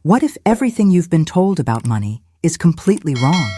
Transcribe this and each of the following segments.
What if everything you've been told about money is completely wrong?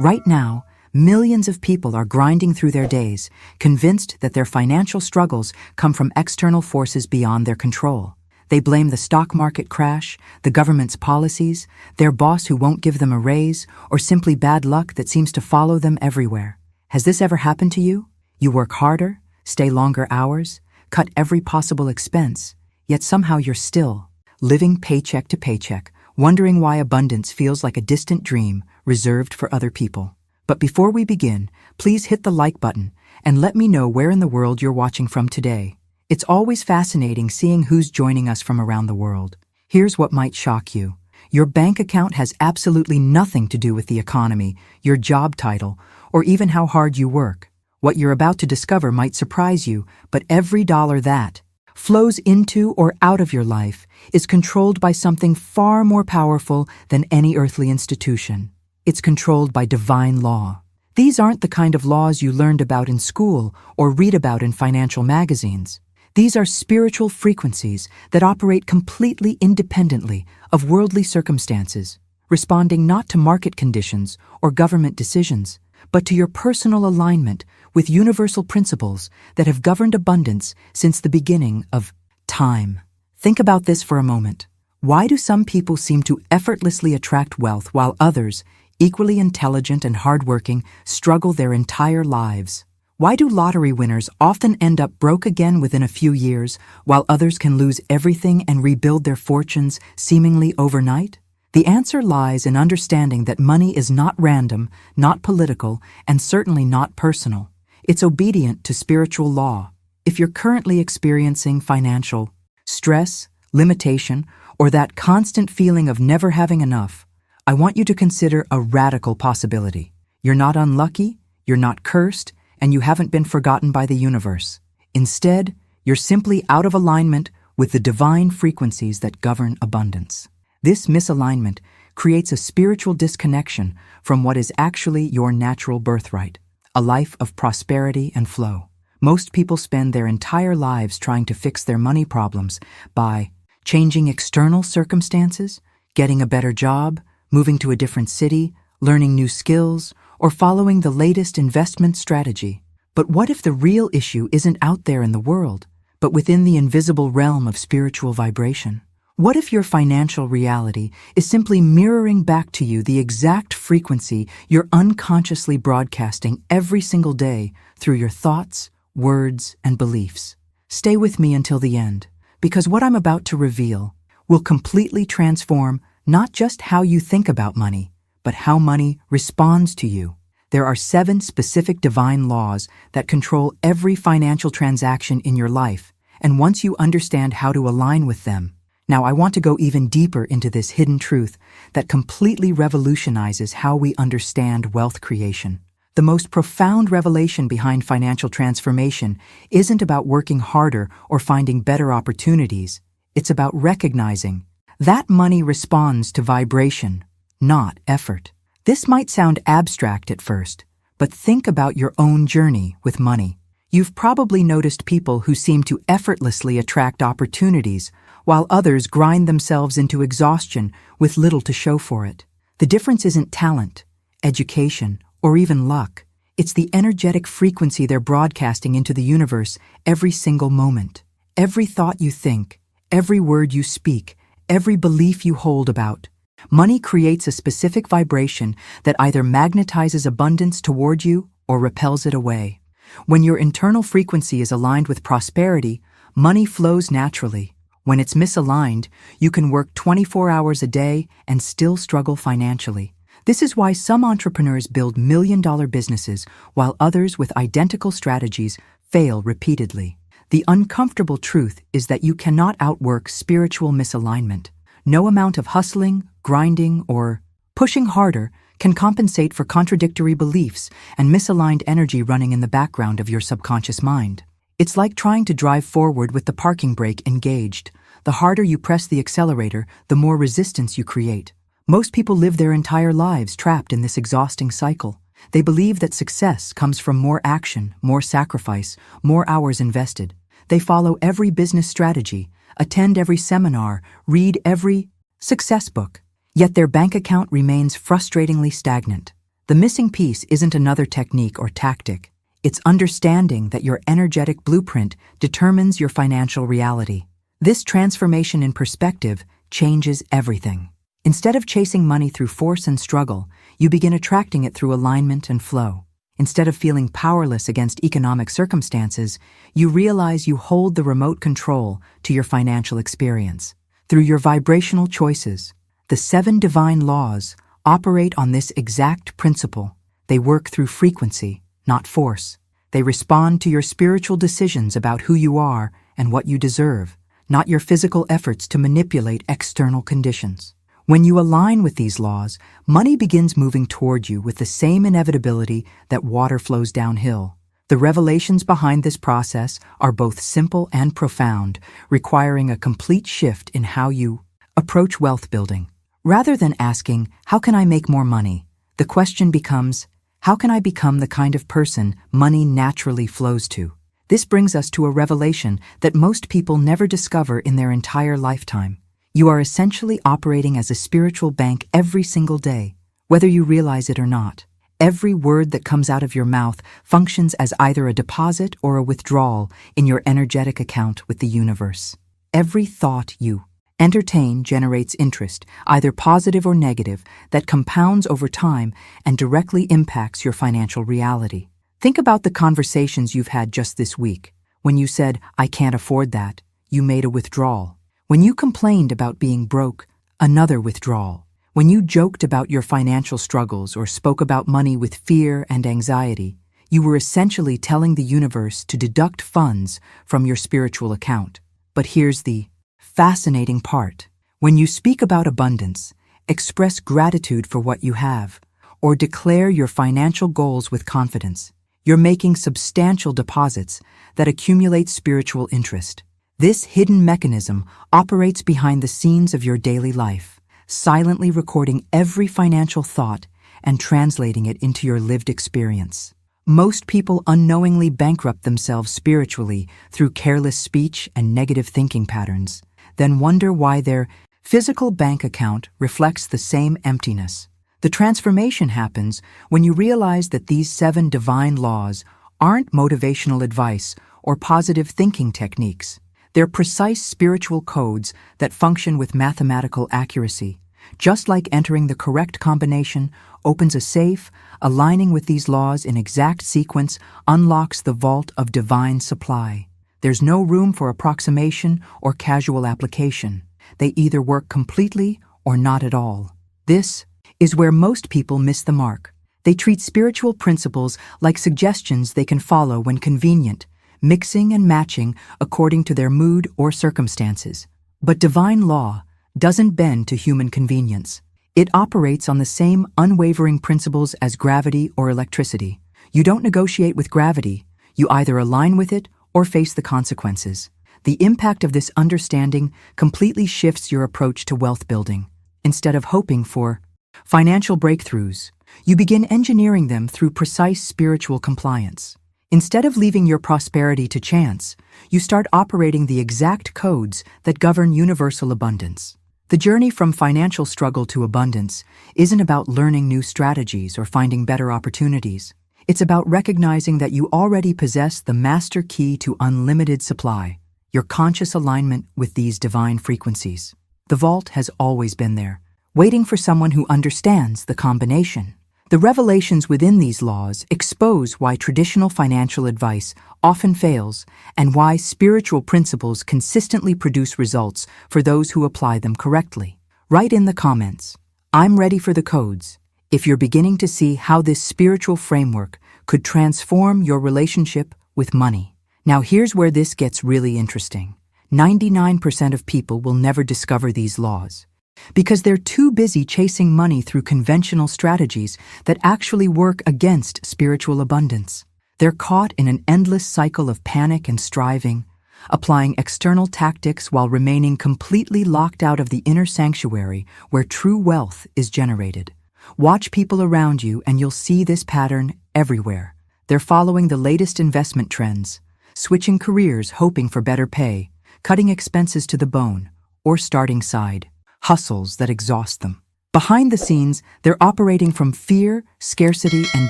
Right now, millions of people are grinding through their days, convinced that their financial struggles come from external forces beyond their control. They blame the stock market crash, the government's policies, their boss who won't give them a raise, or simply bad luck that seems to follow them everywhere. Has this ever happened to you? You work harder, stay longer hours, cut every possible expense, yet somehow you're still living paycheck to paycheck, wondering why abundance feels like a distant dream reserved for other people. But before we begin, please hit the like button and let me know where in the world you're watching from today. It's always fascinating seeing who's joining us from around the world. Here's what might shock you. Your bank account has absolutely nothing to do with the economy, your job title, or even how hard you work. What you're about to discover might surprise you, but every dollar that flows into or out of your life is controlled by something far more powerful than any earthly institution. It's controlled by divine law. These aren't the kind of laws you learned about in school or read about in financial magazines. These are spiritual frequencies that operate completely independently of worldly circumstances, responding not to market conditions or government decisions, but to your personal alignment with universal principles that have governed abundance since the beginning of time. Think about this for a moment. Why do some people seem to effortlessly attract wealth while others, equally intelligent and hardworking, struggle their entire lives? Why do lottery winners often end up broke again within a few years, while others can lose everything and rebuild their fortunes seemingly overnight? The answer lies in understanding that money is not random, not political, and certainly not personal. It's obedient to spiritual law. If you're currently experiencing financial stress, limitation, or that constant feeling of never having enough, I want you to consider a radical possibility. You're not unlucky, you're not cursed, and you haven't been forgotten by the universe. Instead, you're simply out of alignment with the divine frequencies that govern abundance. This misalignment creates a spiritual disconnection from what is actually your natural birthright, a life of prosperity and flow. Most people spend their entire lives trying to fix their money problems by changing external circumstances, getting a better job, moving to a different city, learning new skills, or following the latest investment strategy. But what if the real issue isn't out there in the world, but within the invisible realm of spiritual vibration? What if your financial reality is simply mirroring back to you the exact frequency you're unconsciously broadcasting every single day through your thoughts, words, and beliefs? Stay with me until the end, because what I'm about to reveal will completely transform not just how you think about money, but how money responds to you. There are 7 specific divine laws that control every financial transaction in your life, and once you understand how to align with them, now I want to go even deeper into this hidden truth that completely revolutionizes how we understand wealth creation. The most profound revelation behind financial transformation isn't about working harder or finding better opportunities. It's about recognizing that money responds to vibration, not effort. This might sound abstract at first, but think about your own journey with money. You've probably noticed people who seem to effortlessly attract opportunities, while others grind themselves into exhaustion with little to show for it. The difference isn't talent, education, or even luck. It's the energetic frequency they're broadcasting into the universe every single moment. Every thought you think, every word you speak, every belief you hold about. Money creates a specific vibration that either magnetizes abundance toward you or repels it away. When your internal frequency is aligned with prosperity, money flows naturally. When it's misaligned, you can work 24 hours a day and still struggle financially. This is why some entrepreneurs build million-dollar businesses while others with identical strategies fail repeatedly. The uncomfortable truth is that you cannot outwork spiritual misalignment. No amount of hustling, grinding, or pushing harder can compensate for contradictory beliefs and misaligned energy running in the background of your subconscious mind. It's like trying to drive forward with the parking brake engaged. The harder you press the accelerator, the more resistance you create. Most people live their entire lives trapped in this exhausting cycle. They believe that success comes from more action, more sacrifice, more hours invested. They follow every business strategy, attend every seminar, read every success book. Yet their bank account remains frustratingly stagnant. The missing piece isn't another technique or tactic. It's understanding that your energetic blueprint determines your financial reality. This transformation in perspective changes everything. Instead of chasing money through force and struggle, you begin attracting it through alignment and flow. Instead of feeling powerless against economic circumstances, you realize you hold the remote control to your financial experience. Through your vibrational choices, the 7 divine laws operate on this exact principle. They work through frequency, not force. They respond to your spiritual decisions about who you are and what you deserve, not your physical efforts to manipulate external conditions. When you align with these laws, money begins moving toward you with the same inevitability that water flows downhill. The revelations behind this process are both simple and profound, requiring a complete shift in how you approach wealth building. Rather than asking, "How can I make more money?" the question becomes, "How can I become the kind of person money naturally flows to?" This brings us to a revelation that most people never discover in their entire lifetime. You are essentially operating as a spiritual bank every single day, whether you realize it or not. Every word that comes out of your mouth functions as either a deposit or a withdrawal in your energetic account with the universe. Every thought you entertain generates interest, either positive or negative, that compounds over time and directly impacts your financial reality. Think about the conversations you've had just this week. When you said, "I can't afford that," you made a withdrawal. When you complained about being broke, another withdrawal. When you joked about your financial struggles or spoke about money with fear and anxiety, you were essentially telling the universe to deduct funds from your spiritual account. But here's the fascinating part. When you speak about abundance, express gratitude for what you have, or declare your financial goals with confidence, you're making substantial deposits that accumulate spiritual interest. This hidden mechanism operates behind the scenes of your daily life, silently recording every financial thought and translating it into your lived experience. Most people unknowingly bankrupt themselves spiritually through careless speech and negative thinking patterns, then wonder why their physical bank account reflects the same emptiness. The transformation happens when you realize that these 7 divine laws aren't motivational advice or positive thinking techniques. They're precise spiritual codes that function with mathematical accuracy. Just like entering the correct combination opens a safe, aligning with these laws in exact sequence unlocks the vault of divine supply. There's no room for approximation or casual application. They either work completely or not at all. This is where most people miss the mark. They treat spiritual principles like suggestions they can follow when convenient, mixing and matching according to their mood or circumstances. But divine law doesn't bend to human convenience. It operates on the same unwavering principles as gravity or electricity. You don't negotiate with gravity. You either align with it or face the consequences. The impact of this understanding completely shifts your approach to wealth building. Instead of hoping for financial breakthroughs, you begin engineering them through precise spiritual compliance. Instead of leaving your prosperity to chance, you start operating the exact codes that govern universal abundance. The journey from financial struggle to abundance isn't about learning new strategies or finding better opportunities. It's about recognizing that you already possess the master key to unlimited supply, your conscious alignment with these divine frequencies. The vault has always been there, waiting for someone who understands the combination. The revelations within these laws expose why traditional financial advice often fails and why spiritual principles consistently produce results for those who apply them correctly. Write in the comments, "I'm ready for the codes," if you're beginning to see how this spiritual framework could transform your relationship with money. Now here's where this gets really interesting. 99% of people will never discover these laws, because they're too busy chasing money through conventional strategies that actually work against spiritual abundance. They're caught in an endless cycle of panic and striving, applying external tactics while remaining completely locked out of the inner sanctuary where true wealth is generated. Watch people around you and you'll see this pattern everywhere. They're following the latest investment trends, switching careers hoping for better pay, cutting expenses to the bone, or starting side hustles that exhaust them. Behind the scenes, they're operating from fear, scarcity, and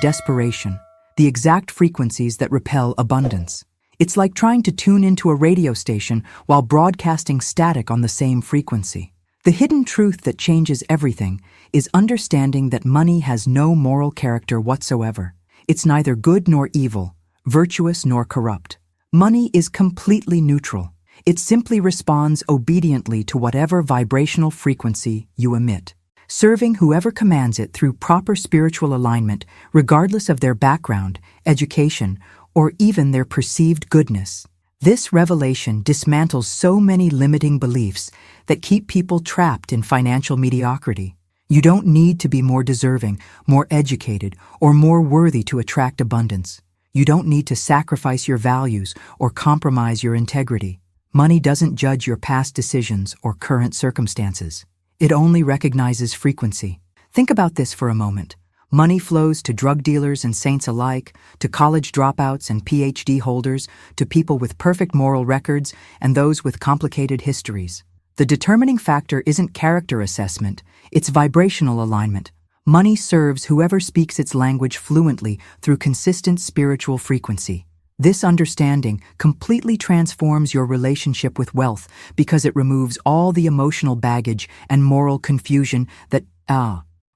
desperation, the exact frequencies that repel abundance. It's like trying to tune into a radio station while broadcasting static on the same frequency. The hidden truth that changes everything is understanding that money has no moral character whatsoever. It's neither good nor evil, virtuous nor corrupt. Money is completely neutral. It simply responds obediently to whatever vibrational frequency you emit, serving whoever commands it through proper spiritual alignment, regardless of their background, education, or even their perceived goodness. This revelation dismantles so many limiting beliefs that keep people trapped in financial mediocrity. You don't need to be more deserving, more educated, or more worthy to attract abundance. You don't need to sacrifice your values or compromise your integrity. Money doesn't judge your past decisions or current circumstances. It only recognizes frequency. Think about this for a moment. Money flows to drug dealers and saints alike, to college dropouts and PhD holders, to people with perfect moral records and those with complicated histories. The determining factor isn't character assessment, it's vibrational alignment. Money serves whoever speaks its language fluently through consistent spiritual frequency. This understanding completely transforms your relationship with wealth because it removes all the emotional baggage and moral confusion that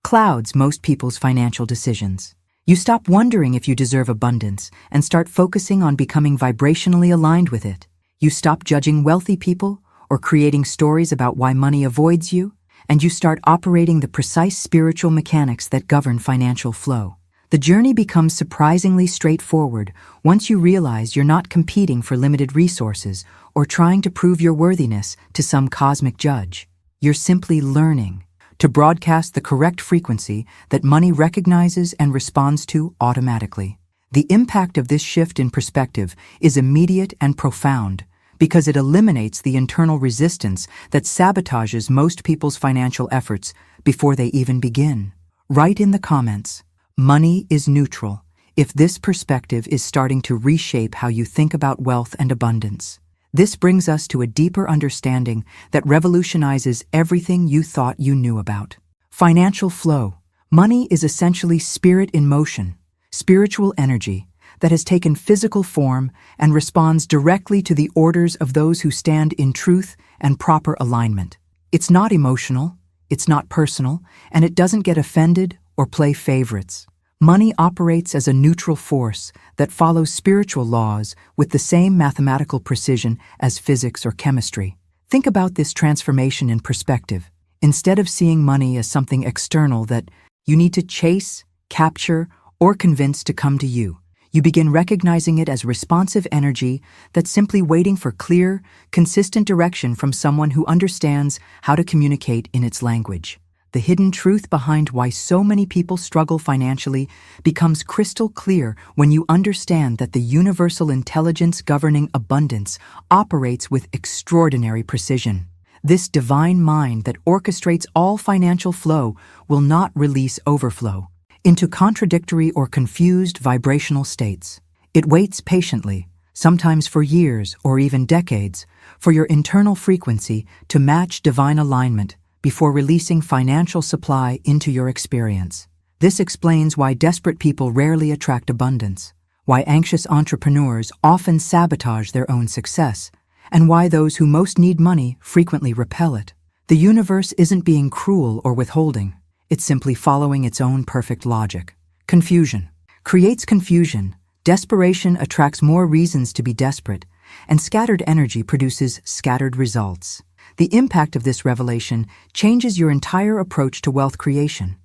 clouds most people's financial decisions. You stop wondering if you deserve abundance and start focusing on becoming vibrationally aligned with it. You stop judging wealthy people or creating stories about why money avoids you, and you start operating the precise spiritual mechanics that govern financial flow. The journey becomes surprisingly straightforward once you realize you're not competing for limited resources or trying to prove your worthiness to some cosmic judge. You're simply learning to broadcast the correct frequency that money recognizes and responds to automatically. The impact of this shift in perspective is immediate and profound because it eliminates the internal resistance that sabotages most people's financial efforts before they even begin. Write in the comments, "Money is neutral," if this perspective is starting to reshape how you think about wealth and abundance. This brings us to a deeper understanding that revolutionizes everything you thought you knew about. Financial flow. Money is essentially spirit in motion, spiritual energy that has taken physical form and responds directly to the orders of those who stand in truth and proper alignment. It's not emotional, it's not personal, and it doesn't get offended or play favorites. Money operates as a neutral force that follows spiritual laws with the same mathematical precision as physics or chemistry. Think about this transformation in perspective. Instead of seeing money as something external that you need to chase, capture, or convince to come to you, you begin recognizing it as responsive energy that's simply waiting for clear, consistent direction from someone who understands how to communicate in its language. The hidden truth behind why so many people struggle financially becomes crystal clear when you understand that the universal intelligence governing abundance operates with extraordinary precision. This divine mind that orchestrates all financial flow will not release overflow into contradictory or confused vibrational states. It waits patiently, sometimes for years or even decades, for your internal frequency to match divine alignment before releasing financial supply into your experience. This explains why desperate people rarely attract abundance, why anxious entrepreneurs often sabotage their own success, and why those who most need money frequently repel it. The universe isn't being cruel or withholding. It's simply following its own perfect logic. Confusion creates confusion. Desperation attracts more reasons to be desperate, and scattered energy produces scattered results. The impact of this revelation changes your entire approach to wealth creation.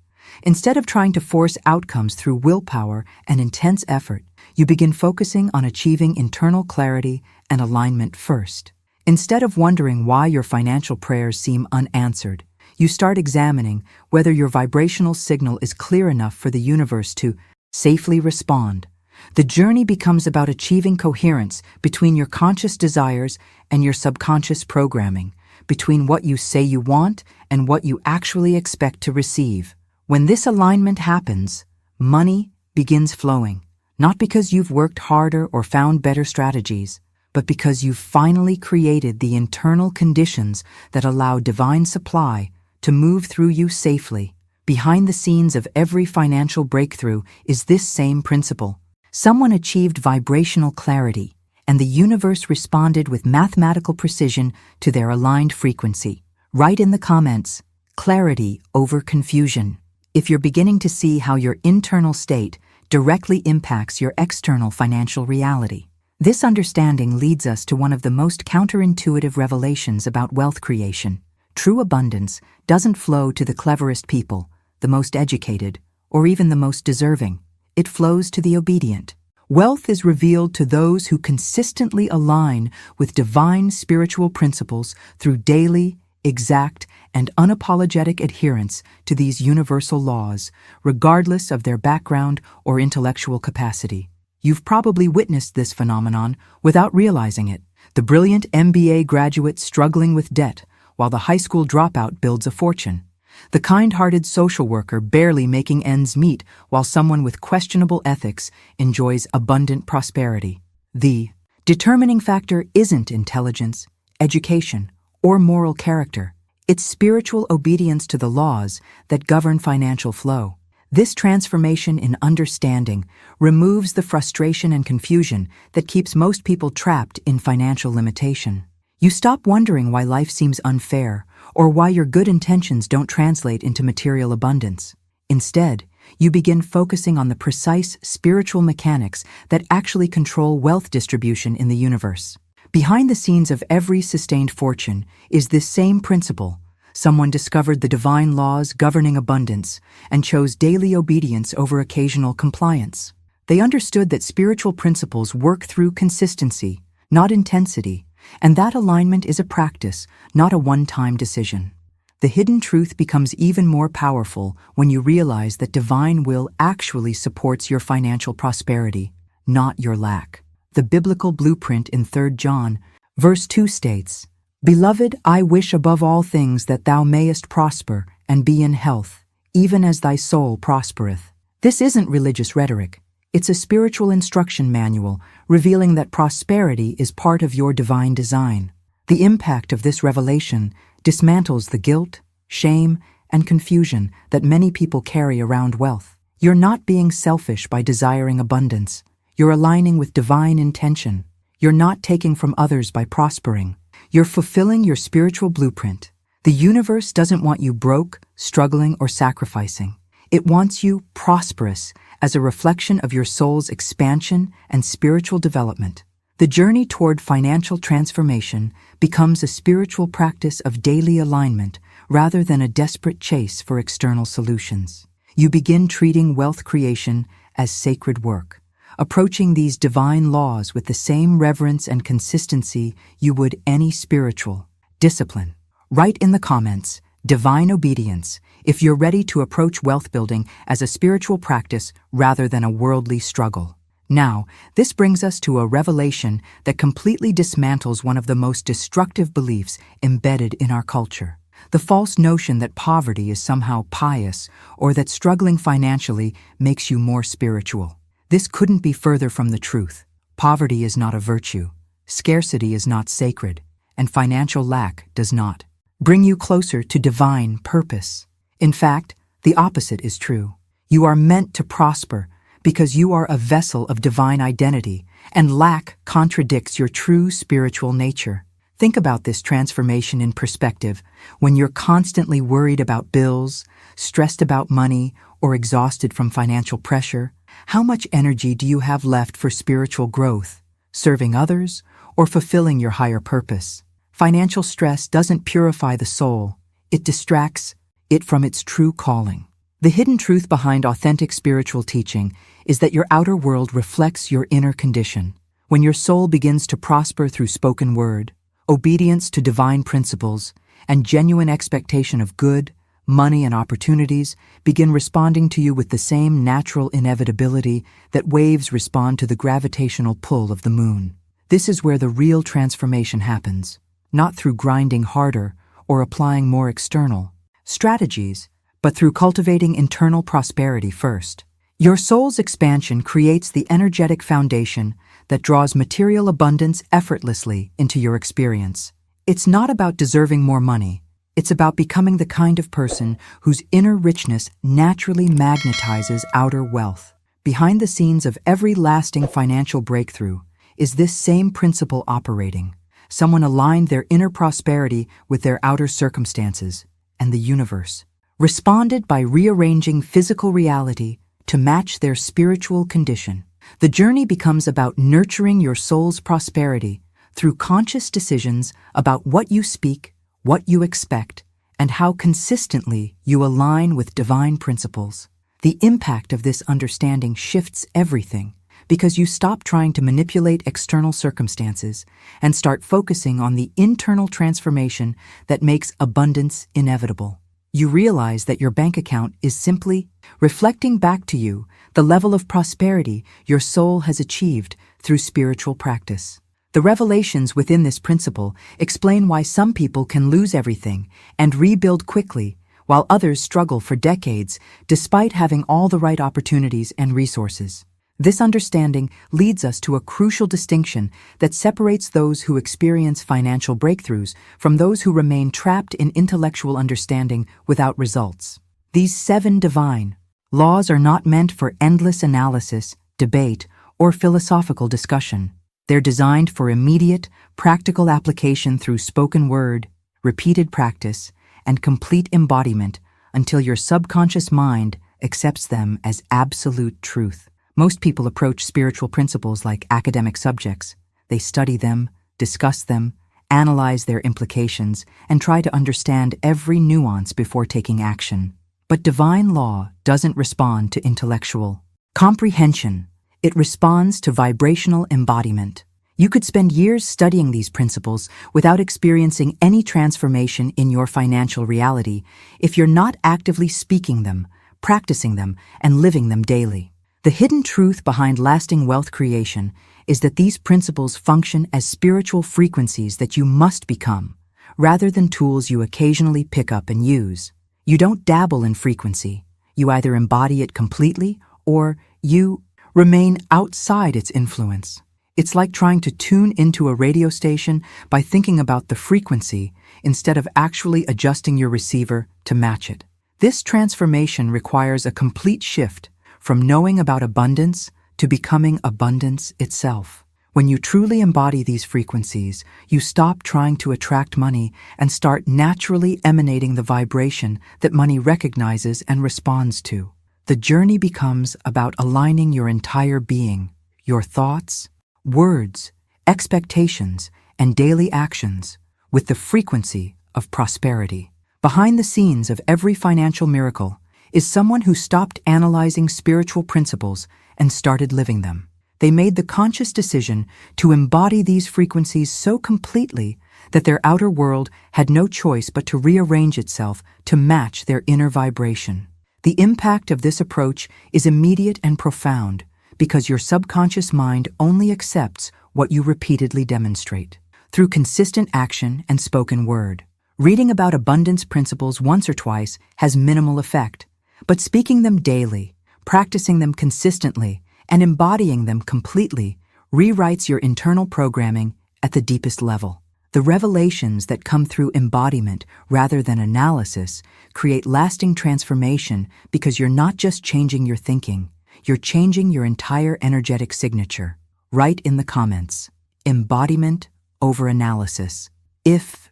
Instead of trying to force outcomes through willpower and intense effort, you begin focusing on achieving internal clarity and alignment first. Instead of wondering why your financial prayers seem unanswered, you start examining whether your vibrational signal is clear enough for the universe to safely respond. The journey becomes about achieving coherence between your conscious desires and your subconscious programming, between what you say you want and what you actually expect to receive. When this alignment happens, money begins flowing, not because you've worked harder or found better strategies, but because you've finally created the internal conditions that allow divine supply to move through you safely. Behind the scenes of every financial breakthrough is this same principle. Someone achieved vibrational clarity, and the universe responded with mathematical precision to their aligned frequency. Write in the comments, clarity over confusion, if you're beginning to see how your internal state directly impacts your external financial reality. This understanding leads us to one of the most counterintuitive revelations about wealth creation. True abundance doesn't flow to the cleverest people, the most educated, or even the most deserving. It flows to the obedient. Wealth is revealed to those who consistently align with divine spiritual principles through daily, exact, and unapologetic adherence to these universal laws, regardless of their background or intellectual capacity. You've probably witnessed this phenomenon without realizing it. The brilliant MBA graduate struggling with debt, while the high school dropout builds a fortune. The kind-hearted social worker barely making ends meet while someone with questionable ethics enjoys abundant prosperity. The determining factor isn't intelligence, education, or moral character. It's spiritual obedience to the laws that govern financial flow. This transformation in understanding removes the frustration and confusion that keeps most people trapped in financial limitation. You stop wondering why life seems unfair or why your good intentions don't translate into material abundance. Instead, you begin focusing on the precise spiritual mechanics that actually control wealth distribution in the universe. Behind the scenes of every sustained fortune is this same principle. Someone discovered the divine laws governing abundance and chose daily obedience over occasional compliance. They understood that spiritual principles work through consistency, not intensity, and that alignment is a practice, not a one-time decision. The hidden truth becomes even more powerful when you realize that divine will actually supports your financial prosperity, not your lack. The biblical blueprint in 3 John, verse 2 states, "Beloved, I wish above all things that thou mayest prosper and be in health, even as thy soul prospereth." This isn't religious rhetoric. It's a spiritual instruction manual revealing that prosperity is part of your divine design. The impact of this revelation dismantles the guilt, shame, and confusion that many people carry around wealth. You're not being selfish by desiring abundance. You're aligning with divine intention. You're not taking from others by prospering. You're fulfilling your spiritual blueprint. The universe doesn't want you broke, struggling, or sacrificing. It wants you prosperous as a reflection of your soul's expansion and spiritual development. The journey toward financial transformation becomes a spiritual practice of daily alignment rather than a desperate chase for external solutions. You begin treating wealth creation as sacred work, approaching these divine laws with the same reverence and consistency you would any spiritual discipline. Write in the comments, divine obedience, if you're ready to approach wealth building as a spiritual practice rather than a worldly struggle. Now, this brings us to a revelation that completely dismantles one of the most destructive beliefs embedded in our culture. The false notion that poverty is somehow pious or that struggling financially makes you more spiritual. This couldn't be further from the truth. Poverty is not a virtue, scarcity is not sacred, and financial lack does not bring you closer to divine purpose. In fact, the opposite is true. You are meant to prosper because you are a vessel of divine identity, and lack contradicts your true spiritual nature. Think about this transformation in perspective when you're constantly worried about bills, stressed about money, or exhausted from financial pressure. How much energy do you have left for spiritual growth, serving others, or fulfilling your higher purpose? Financial stress doesn't purify the soul. It distracts it from its true calling. The hidden truth behind authentic spiritual teaching is that your outer world reflects your inner condition. When your soul begins to prosper through spoken word, obedience to divine principles, and genuine expectation of good, money, and opportunities begin responding to you with the same natural inevitability that waves respond to the gravitational pull of the moon. This is where the real transformation happens, not through grinding harder or applying more external strategies, but through cultivating internal prosperity first. Your soul's expansion creates the energetic foundation that draws material abundance effortlessly into your experience. It's not about deserving more money. It's about becoming the kind of person whose inner richness naturally magnetizes outer wealth. Behind the scenes of every lasting financial breakthrough is this same principle operating. Someone aligned their inner prosperity with their outer circumstances, and the universe responded by rearranging physical reality to match their spiritual condition. The journey becomes about nurturing your soul's prosperity through conscious decisions about what you speak, what you expect, and how consistently you align with divine principles. The impact of this understanding shifts everything because you stop trying to manipulate external circumstances and start focusing on the internal transformation that makes abundance inevitable. You realize that your bank account is simply reflecting back to you the level of prosperity your soul has achieved through spiritual practice. The revelations within this principle explain why some people can lose everything and rebuild quickly, while others struggle for decades despite having all the right opportunities and resources. This understanding leads us to a crucial distinction that separates those who experience financial breakthroughs from those who remain trapped in intellectual understanding without results. These 7 divine laws are not meant for endless analysis, debate, or philosophical discussion. They're designed for immediate, practical application through spoken word, repeated practice, and complete embodiment until your subconscious mind accepts them as absolute truth. Most people approach spiritual principles like academic subjects. They study them, discuss them, analyze their implications, and try to understand every nuance before taking action. But divine law doesn't respond to intellectual comprehension. It responds to vibrational embodiment. You could spend years studying these principles without experiencing any transformation in your financial reality if you're not actively speaking them, practicing them, and living them daily. The hidden truth behind lasting wealth creation is that these principles function as spiritual frequencies that you must become, rather than tools you occasionally pick up and use. You don't dabble in frequency. You either embody it completely or you remain outside its influence. It's like trying to tune into a radio station by thinking about the frequency instead of actually adjusting your receiver to match it. This transformation requires a complete shift from knowing about abundance to becoming abundance itself. When you truly embody these frequencies, you stop trying to attract money and start naturally emanating the vibration that money recognizes and responds to. The journey becomes about aligning your entire being, your thoughts, words, expectations, and daily actions with the frequency of prosperity. Behind the scenes of every financial miracle is someone who stopped analyzing spiritual principles and started living them. They made the conscious decision to embody these frequencies so completely that their outer world had no choice but to rearrange itself to match their inner vibration. The impact of this approach is immediate and profound because your subconscious mind only accepts what you repeatedly demonstrate. Through consistent action and spoken word, reading about abundance principles once or twice has minimal effect, but speaking them daily, practicing them consistently, and embodying them completely rewrites your internal programming at the deepest level. The revelations that come through embodiment rather than analysis create lasting transformation because you're not just changing your thinking, you're changing your entire energetic signature. Write in the comments, embodiment over analysis. If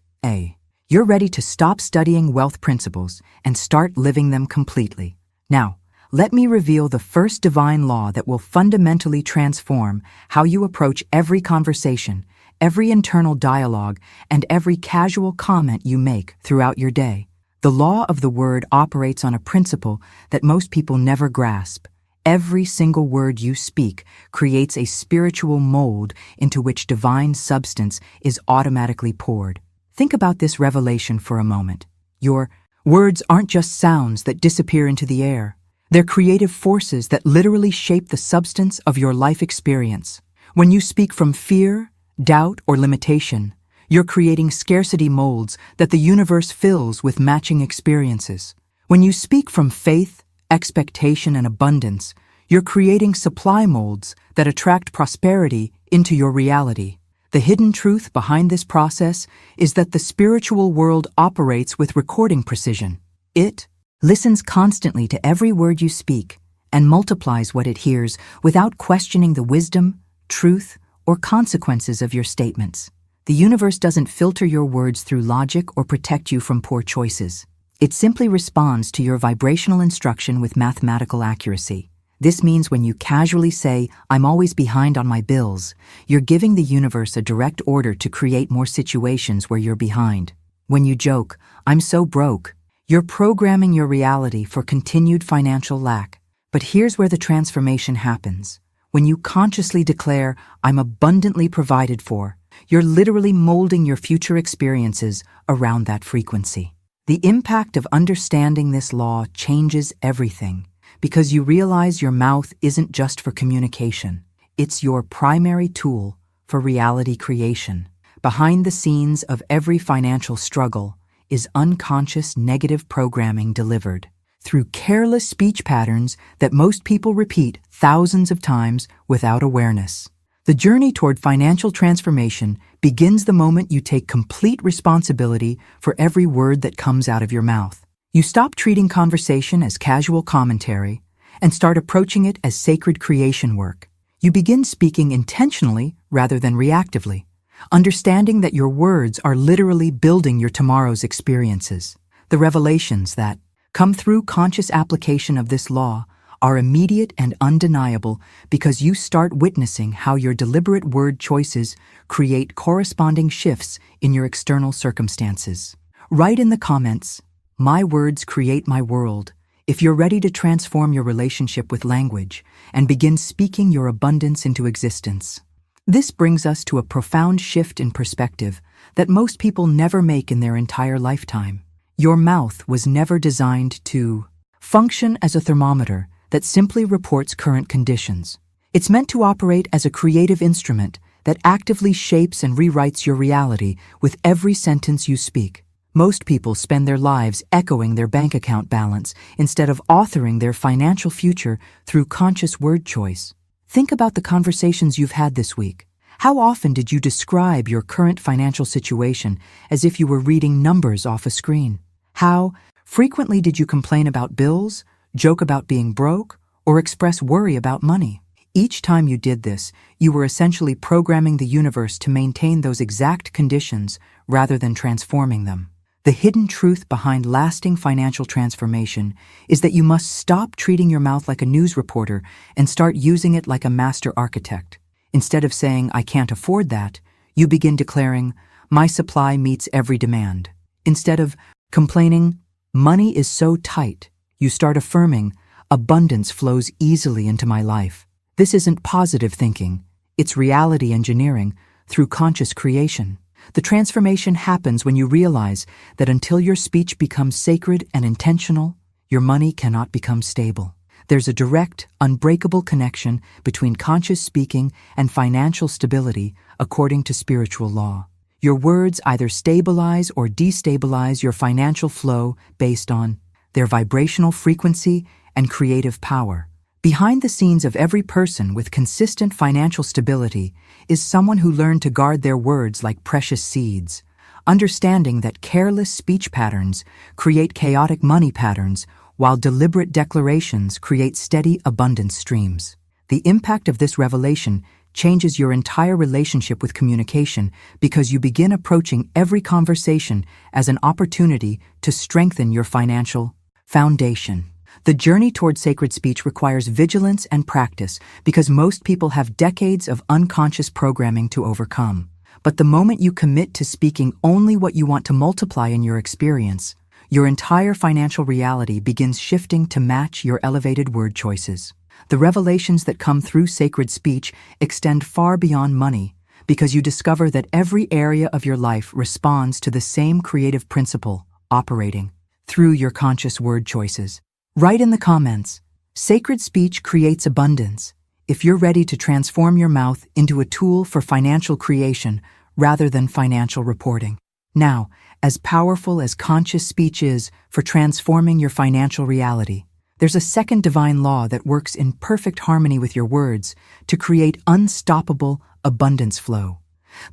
you're ready to stop studying wealth principles and start living them completely. Now, let me reveal the first divine law that will fundamentally transform how you approach every conversation, every internal dialogue, and every casual comment you make throughout your day. The law of the word operates on a principle that most people never grasp. Every single word you speak creates a spiritual mold into which divine substance is automatically poured. Think about this revelation for a moment. Your words aren't just sounds that disappear into the air. They're creative forces that literally shape the substance of your life experience. When you speak from fear, doubt, or limitation, you're creating scarcity molds that the universe fills with matching experiences. When you speak from faith, expectation, and abundance, you're creating supply molds that attract prosperity into your reality. The hidden truth behind this process is that the spiritual world operates with recording precision. It listens constantly to every word you speak and multiplies what it hears without questioning the wisdom, truth, or consequences of your statements. The universe doesn't filter your words through logic or protect you from poor choices. It simply responds to your vibrational instruction with mathematical accuracy. This means when you casually say, "I'm always behind on my bills," you're giving the universe a direct order to create more situations where you're behind. When you joke, "I'm so broke," you're programming your reality for continued financial lack. But here's where the transformation happens. When you consciously declare, "I'm abundantly provided for," you're literally molding your future experiences around that frequency. The impact of understanding this law changes everything, because you realize your mouth isn't just for communication. It's your primary tool for reality creation. Behind the scenes of every financial struggle is unconscious negative programming delivered through careless speech patterns that most people repeat thousands of times without awareness. The journey toward financial transformation begins the moment you take complete responsibility for every word that comes out of your mouth. You stop treating conversation as casual commentary and start approaching it as sacred creation work. You begin speaking intentionally rather than reactively, understanding that your words are literally building your tomorrow's experiences. The revelations that come through conscious application of this law are immediate and undeniable because you start witnessing how your deliberate word choices create corresponding shifts in your external circumstances. Write in the comments, "My words create my world," if you're ready to transform your relationship with language and begin speaking your abundance into existence. This brings us to a profound shift in perspective that most people never make in their entire lifetime. Your mouth was never designed to function as a thermometer that simply reports current conditions. It's meant to operate as a creative instrument that actively shapes and rewrites your reality with every sentence you speak. Most people spend their lives echoing their bank account balance instead of authoring their financial future through conscious word choice. Think about the conversations you've had this week. How often did you describe your current financial situation as if you were reading numbers off a screen? How frequently did you complain about bills, joke about being broke, or express worry about money? Each time you did this, you were essentially programming the universe to maintain those exact conditions rather than transforming them. The hidden truth behind lasting financial transformation is that you must stop treating your mouth like a news reporter and start using it like a master architect. Instead of saying, "I can't afford that," you begin declaring, "My supply meets every demand." Instead of complaining, "Money is so tight," you start affirming, "Abundance flows easily into my life." This isn't positive thinking, it's reality engineering through conscious creation. The transformation happens when you realize that until your speech becomes sacred and intentional, your money cannot become stable. There's a direct, unbreakable connection between conscious speaking and financial stability according to spiritual law. Your words either stabilize or destabilize your financial flow based on their vibrational frequency and creative power. Behind the scenes of every person with consistent financial stability is someone who learned to guard their words like precious seeds, understanding that careless speech patterns create chaotic money patterns, while deliberate declarations create steady abundance streams. The impact of this revelation changes your entire relationship with communication because you begin approaching every conversation as an opportunity to strengthen your financial foundation. The journey toward sacred speech requires vigilance and practice because most people have decades of unconscious programming to overcome. But the moment you commit to speaking only what you want to multiply in your experience, your entire financial reality begins shifting to match your elevated word choices. The revelations that come through sacred speech extend far beyond money because you discover that every area of your life responds to the same creative principle operating through your conscious word choices. Write in the comments, "Sacred speech creates abundance," if you're ready to transform your mouth into a tool for financial creation rather than financial reporting. Now, as powerful as conscious speech is for transforming your financial reality, there's a second divine law that works in perfect harmony with your words to create unstoppable abundance flow.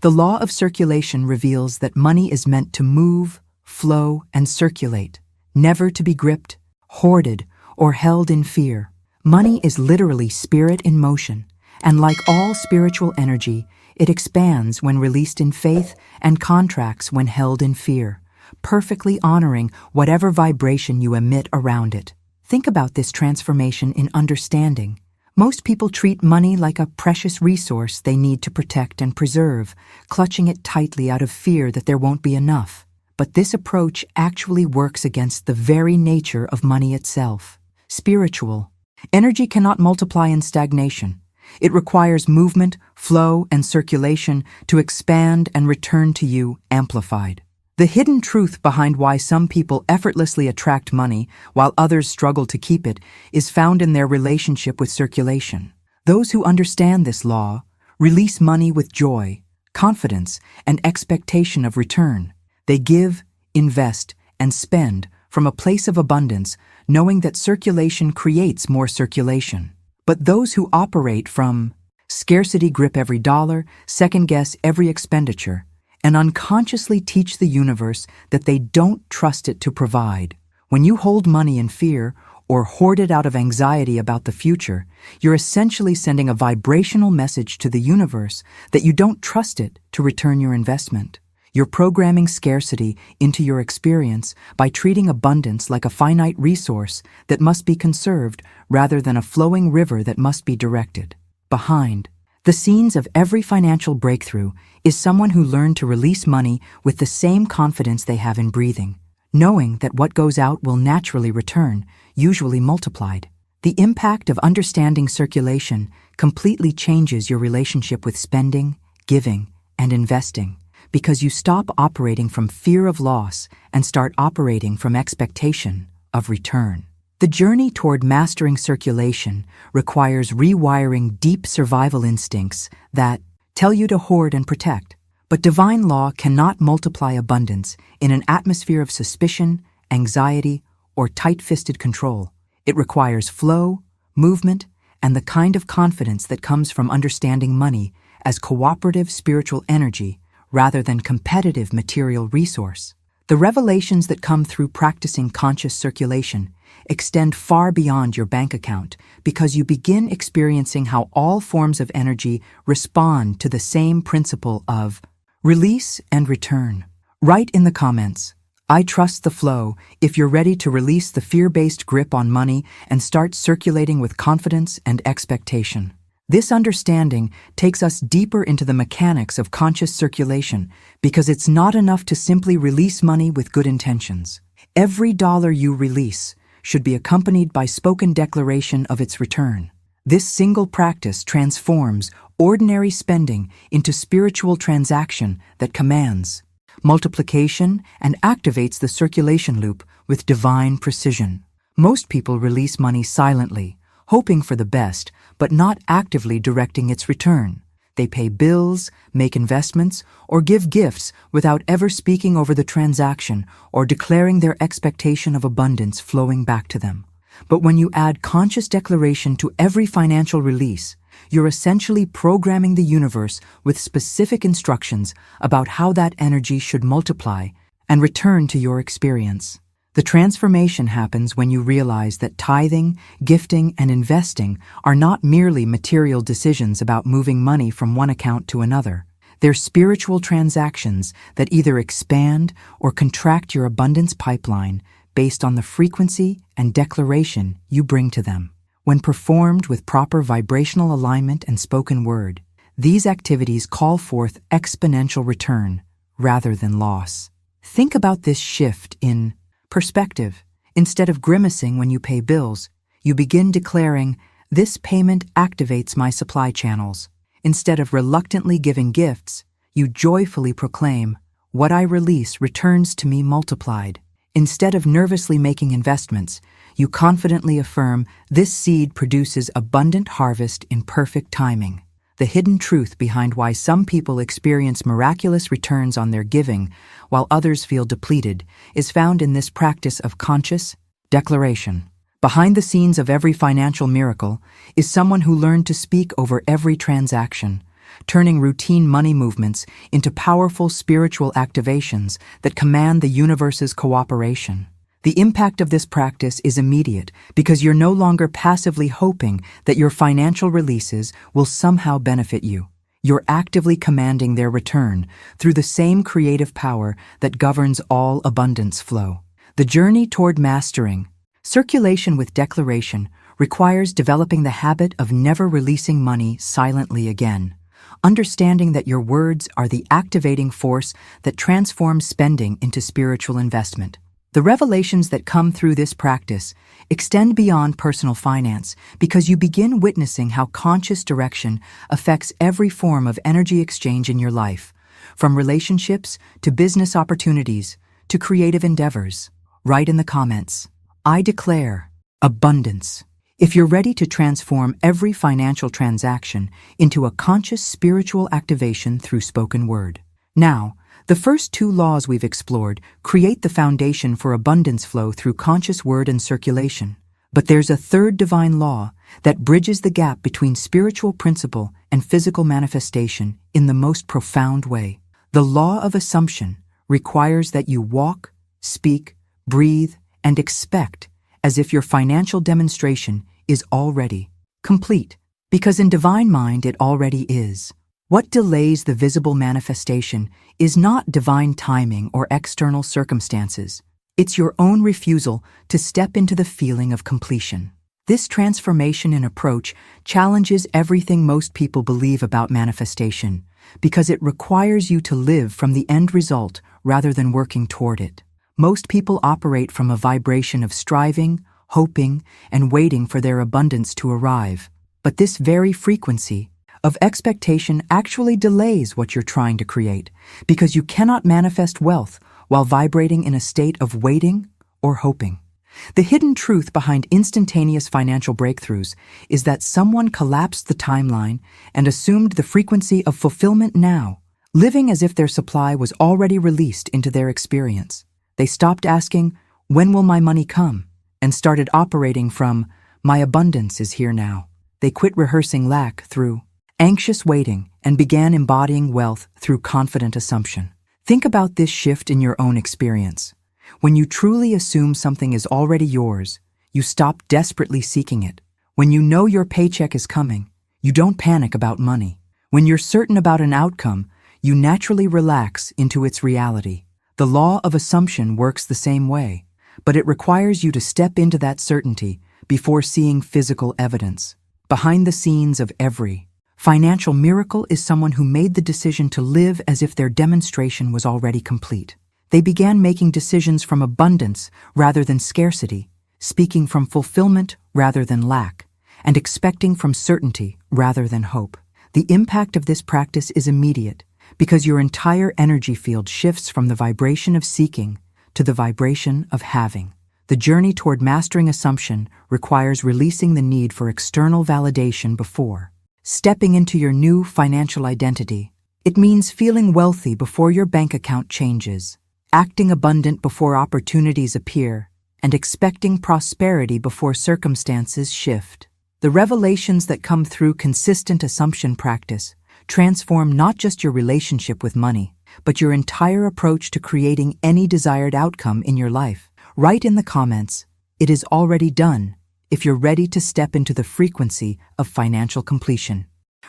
The law of circulation reveals that money is meant to move, flow, and circulate, never to be gripped, hoarded, or held in fear. Money is literally spirit in motion, and like all spiritual energy, it expands when released in faith and contracts when held in fear, perfectly honoring whatever vibration you emit around it. Think about this transformation in understanding. Most people treat money like a precious resource they need to protect and preserve, clutching it tightly out of fear that there won't be enough. But this approach actually works against the very nature of money itself. Spiritual. Energy cannot multiply in stagnation. It requires movement, flow, and circulation to expand and return to you amplified. The hidden truth behind why some people effortlessly attract money while others struggle to keep it is found in their relationship with circulation. Those who understand this law release money with joy, confidence, and expectation of return. They give, invest, and spend from a place of abundance, knowing that circulation creates more circulation. But those who operate from scarcity grip every dollar, second-guess every expenditure, and unconsciously teach the universe that they don't trust it to provide. When you hold money in fear or hoard it out of anxiety about the future, you're essentially sending a vibrational message to the universe that you don't trust it to return your investment. You're programming scarcity into your experience by treating abundance like a finite resource that must be conserved rather than a flowing river that must be directed. Behind the scenes of every financial breakthrough is someone who learned to release money with the same confidence they have in breathing, knowing that what goes out will naturally return, usually multiplied. The impact of understanding circulation completely changes your relationship with spending, giving, and investing, because you stop operating from fear of loss and start operating from expectation of return. The journey toward mastering circulation requires rewiring deep survival instincts that tell you to hoard and protect. But divine law cannot multiply abundance in an atmosphere of suspicion, anxiety, or tight-fisted control. It requires flow, movement, and the kind of confidence that comes from understanding money as cooperative spiritual energy rather than competitive material resource. The revelations that come through practicing conscious circulation extend far beyond your bank account because you begin experiencing how all forms of energy respond to the same principle of release and return. Write in the comments, "I trust the flow," if you're ready to release the fear-based grip on money and start circulating with confidence and expectation. This understanding takes us deeper into the mechanics of conscious circulation because it's not enough to simply release money with good intentions. Every dollar you release should be accompanied by spoken declaration of its return. This single practice transforms ordinary spending into spiritual transaction that commands multiplication and activates the circulation loop with divine precision. Most people release money silently, hoping for the best, but not actively directing its return. They pay bills, make investments, or give gifts without ever speaking over the transaction or declaring their expectation of abundance flowing back to them. But when you add conscious declaration to every financial release, you're essentially programming the universe with specific instructions about how that energy should multiply and return to your experience. The transformation happens when you realize that tithing, gifting, and investing are not merely material decisions about moving money from one account to another. They're spiritual transactions that either expand or contract your abundance pipeline based on the frequency and declaration you bring to them. When performed with proper vibrational alignment and spoken word, these activities call forth exponential return rather than loss. Think about this shift in perspective. Instead of grimacing when you pay bills, you begin declaring, "This payment activates my supply channels." Instead of reluctantly giving gifts, you joyfully proclaim, "What I release returns to me multiplied." Instead of nervously making investments, you confidently affirm, "This seed produces abundant harvest in perfect timing." The hidden truth behind why some people experience miraculous returns on their giving while others feel depleted is found in this practice of conscious declaration. Behind the scenes of every financial miracle is someone who learned to speak over every transaction, turning routine money movements into powerful spiritual activations that command the universe's cooperation. The impact of this practice is immediate because you're no longer passively hoping that your financial releases will somehow benefit you. You're actively commanding their return through the same creative power that governs all abundance flow. The journey toward mastering circulation with declaration requires developing the habit of never releasing money silently again, understanding that your words are the activating force that transforms spending into spiritual investment. The revelations that come through this practice extend beyond personal finance because you begin witnessing how conscious direction affects every form of energy exchange in your life, from relationships to business opportunities to creative endeavors. Write in the comments, "I declare abundance." If you're ready to transform every financial transaction into a conscious spiritual activation through spoken word. Now, the first two laws we've explored create the foundation for abundance flow through conscious word and circulation. But there's a third divine law that bridges the gap between spiritual principle and physical manifestation in the most profound way. The law of assumption requires that you walk, speak, breathe, and expect as if your financial demonstration is already complete, because in divine mind it already is. What delays the visible manifestation is not divine timing or external circumstances. It's your own refusal to step into the feeling of completion. This transformation in approach challenges everything most people believe about manifestation, because it requires you to live from the end result rather than working toward it. Most people operate from a vibration of striving, hoping, and waiting for their abundance to arrive. But this very frequency of expectation actually delays what you're trying to create, because you cannot manifest wealth while vibrating in a state of waiting or hoping. The hidden truth behind instantaneous financial breakthroughs is that someone collapsed the timeline and assumed the frequency of fulfillment now, living as if their supply was already released into their experience. They stopped asking, "When will my money come?" and started operating from, "My abundance is here now." They quit rehearsing lack through anxious waiting and began embodying wealth through confident assumption. Think about this shift in your own experience. When you truly assume something is already yours, you stop desperately seeking it. When you know your paycheck is coming, you don't panic about money. When you're certain about an outcome, you naturally relax into its reality. The law of assumption works the same way, but it requires you to step into that certainty before seeing physical evidence. Behind the scenes of every financial miracle is someone who made the decision to live as if their demonstration was already complete. They began making decisions from abundance rather than scarcity, speaking from fulfillment rather than lack, and expecting from certainty rather than hope. The impact of this practice is immediate because your entire energy field shifts from the vibration of seeking to the vibration of having. The journey toward mastering assumption requires releasing the need for external validation before stepping into your new financial identity. It means feeling wealthy before your bank account changes, acting abundant before opportunities appear, and expecting prosperity before circumstances shift. The revelations that come through consistent assumption practice transform not just your relationship with money, but your entire approach to creating any desired outcome in your life. Write in the comments, "It is already done," if you're ready to step into the frequency of financial completion,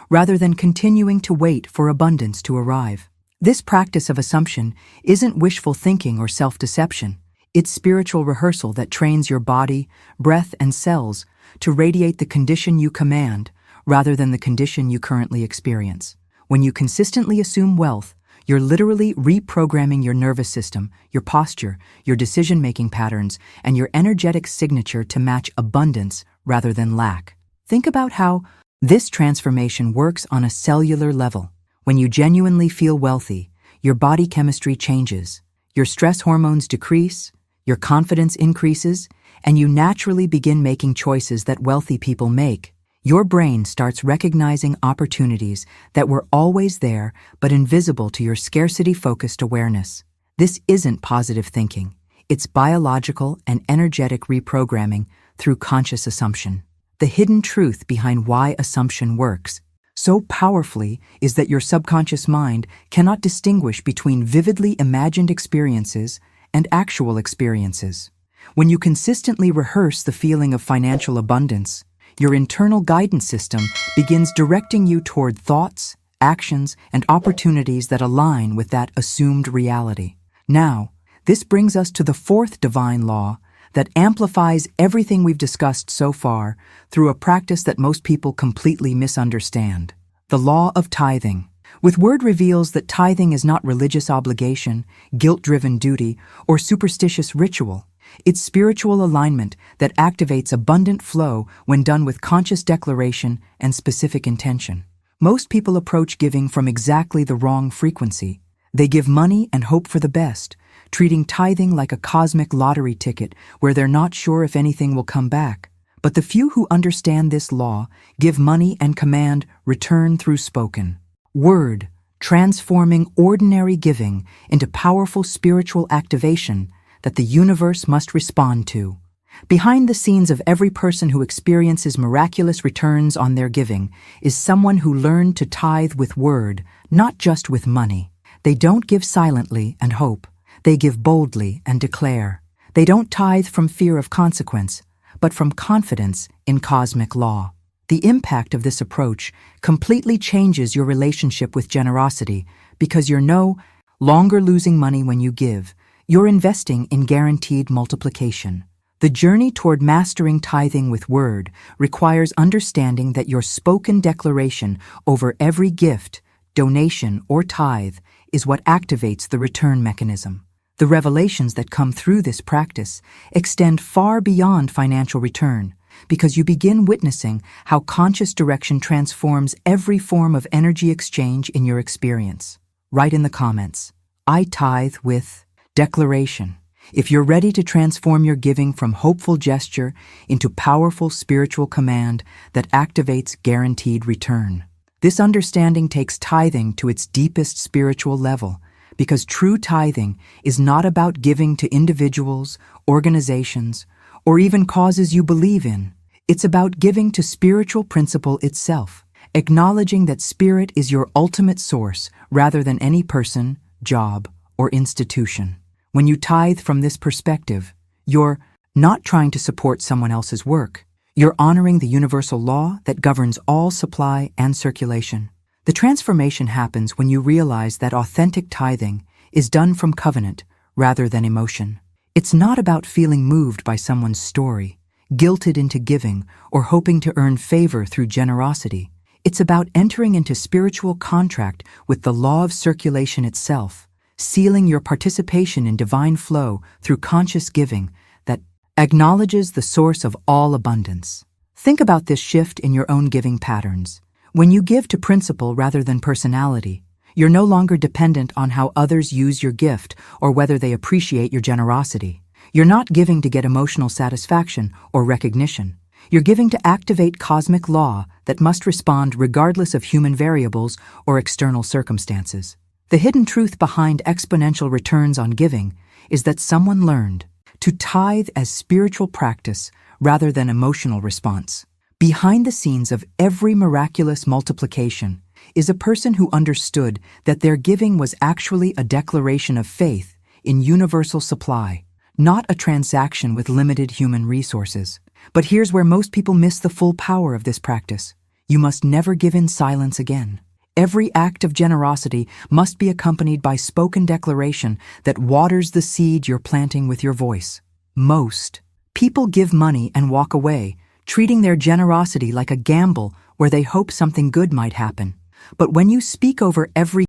rather than continuing to wait for abundance to arrive. This practice of assumption isn't wishful thinking or self-deception. It's spiritual rehearsal that trains your body, breath, and cells to radiate the condition you command rather than the condition you currently experience. When you consistently assume wealth, you're literally reprogramming your nervous system, your posture, your decision-making patterns, and your energetic signature to match abundance rather than lack. Think about how this transformation works on a cellular level. When you genuinely feel wealthy, your body chemistry changes, your stress hormones decrease, your confidence increases, and you naturally begin making choices that wealthy people make. Your brain starts recognizing opportunities that were always there but invisible to your scarcity-focused awareness. This isn't positive thinking. It's biological and energetic reprogramming through conscious assumption. The hidden truth behind why assumption works. so powerfully is that your subconscious mind cannot distinguish between vividly imagined experiences and actual experiences. When you consistently rehearse the feeling of financial abundance, your internal guidance system begins directing you toward thoughts, actions, and opportunities that align with that assumed reality. Now, this brings us to the fourth divine law that amplifies everything we've discussed so far through a practice that most people completely misunderstand: the law of tithing. With word reveals that tithing is not religious obligation, guilt-driven duty, or superstitious ritual. It's spiritual alignment that activates abundant flow when done with conscious declaration and specific intention. Most people approach giving from exactly the wrong frequency. They give money and hope for the best, treating tithing like a cosmic lottery ticket where they're not sure if anything will come back. But the few who understand this law give money and command return through spoken word, transforming ordinary giving into powerful spiritual activation that the universe must respond to. Behind the scenes of every person who experiences miraculous returns on their giving is someone who learned to tithe with word, not just with money. They don't give silently and hope. They give boldly and declare. They don't tithe from fear of consequence, but from confidence in cosmic law. The impact of this approach completely changes your relationship with generosity because you're no longer losing money when you give. You're investing in guaranteed multiplication. The journey toward mastering tithing with word requires understanding that your spoken declaration over every gift, donation, or tithe is what activates the return mechanism. The revelations that come through this practice extend far beyond financial return because you begin witnessing how conscious direction transforms every form of energy exchange in your experience. Write in the comments, "I tithe with declaration," if you're ready to transform your giving from hopeful gesture into powerful spiritual command that activates guaranteed return. This understanding takes tithing to its deepest spiritual level, because true tithing is not about giving to individuals, organizations, or even causes you believe in. It's about giving to spiritual principle itself, acknowledging that spirit is your ultimate source rather than any person, job, or institution. When you tithe from this perspective, you're not trying to support someone else's work. You're honoring the universal law that governs all supply and circulation. The transformation happens when you realize that authentic tithing is done from covenant rather than emotion. It's not about feeling moved by someone's story, guilted into giving, or hoping to earn favor through generosity. It's about entering into spiritual contract with the law of circulation itself, sealing your participation in divine flow through conscious giving that acknowledges the source of all abundance. Think about this shift in your own giving patterns. When you give to principle rather than personality, you're no longer dependent on how others use your gift or whether they appreciate your generosity. You're not giving to get emotional satisfaction or recognition. You're giving to activate cosmic law that must respond regardless of human variables or external circumstances. The hidden truth behind exponential returns on giving is that someone learned to tithe as spiritual practice rather than emotional response. Behind the scenes of every miraculous multiplication is a person who understood that their giving was actually a declaration of faith in universal supply, not a transaction with limited human resources. But here's where most people miss the full power of this practice. You must never give in silence again. Every act of generosity must be accompanied by spoken declaration that waters the seed you're planting with your voice. Most people give money and walk away, treating their generosity like a gamble where they hope something good might happen. But when you speak over every